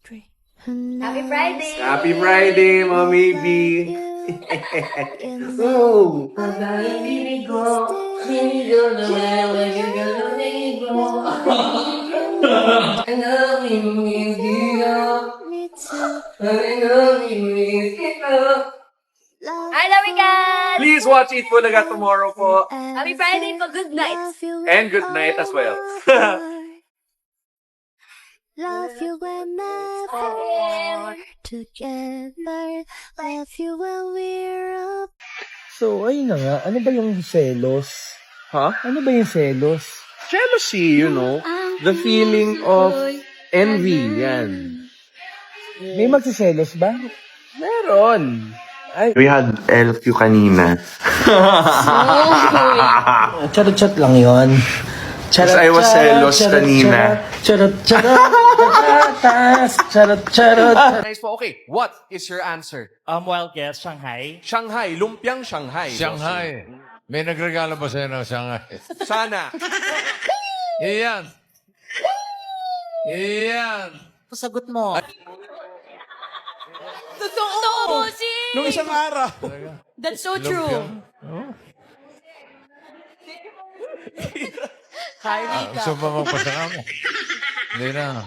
Happy Friday! Happy Friday, Mommy B! Oh! I love you guys! Please watch Eat Bulaga tomorrow po. Happy Friday po! Good night! And good night as well. Love you whenever together. Love you when we're up. So, ayun na nga. Ano ba yung selos? Huh? Ano ba yung selos? Jealousy, you know. The feeling of envy, yan. May magsiselos ba? Meron. We had LQ kanina. Charot-charot lang yun. Because I was selos kanina. Charot-charot. Nice po. Okay, what is your answer? Wild guess, Shanghai. Shanghai. Lumpiang Shanghai. Shanghai. May nagregalo ba sa'yo ng Shanghai? Sana. Iyan. Iyan. Sagot mo. Totoo, bossing! Nung isang araw. That's so true. Gusto ba magpasaka mo? Hindi na.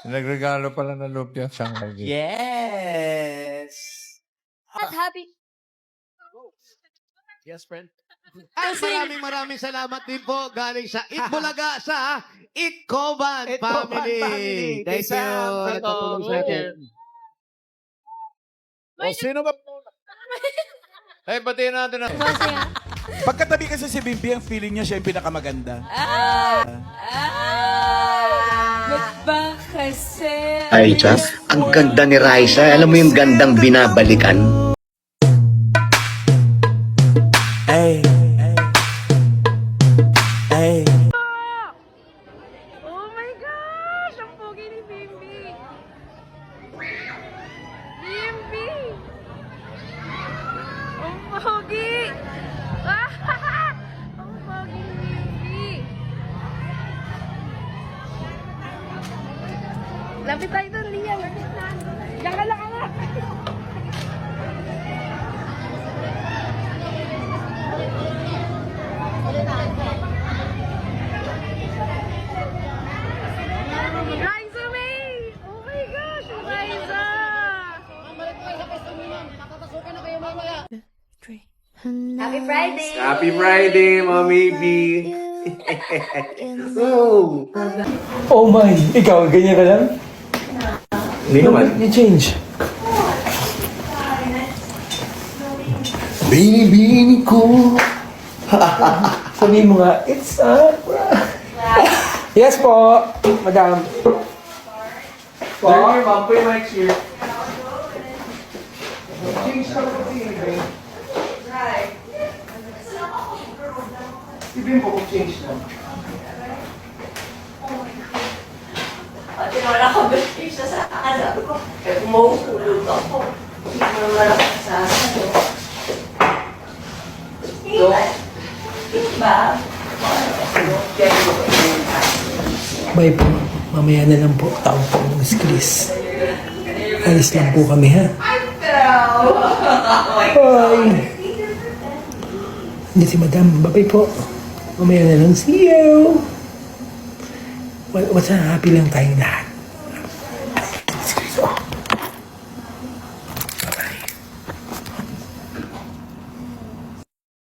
Nagregalo pala ng lumpia Shanghai. Yes. Not happy. Yes, friend. At maraming salamat din po galing sa Itbulaga sa Itcoban family. Thank you. Nagpapulong sa atin. O, sino ba muna? Ay, batiin natin ang... Bossing ah. Pagkatabi kasi si Bimbi, ang feeling niya siya yung pinakamaganda. Ba't ba kasi? Ay, Chas, ang ganda ni Raisa. Alam mo yung gandang binabalikan? Ay. Ay. Oh my gosh! Ang pogi ni Bimbi! Bimbi! Ang pogi! Ang pogi ni Bimbi! Lapit tayo doon, Liam! Diyan ka lang anak! Liza May! Oh my gosh, Liza! Happy Friday! Happy Friday, Mommy B! Oh! Oh my. Ikaw, ganyan ka lang? Hindi naman. I-change. Bini-bini ko. Sabihin mo nga, it's up. Yes po, madam. Po? Ma'am, put your mic here. Change ka po si Ibig mo kung change na. Pati wala ka birthday siya sa akin. Ko, kaya umuulog ako. Hindi mo wala ka sa akin. Diba? Bye po. Mamaya na lang po. Tawag po ng Miss Chris. Alis lang po kami, ha? Bye. Hindi si madam. Bye po. Mamaya na lang. See you. What's happy lang tayong lahat. Miss Chris, oh.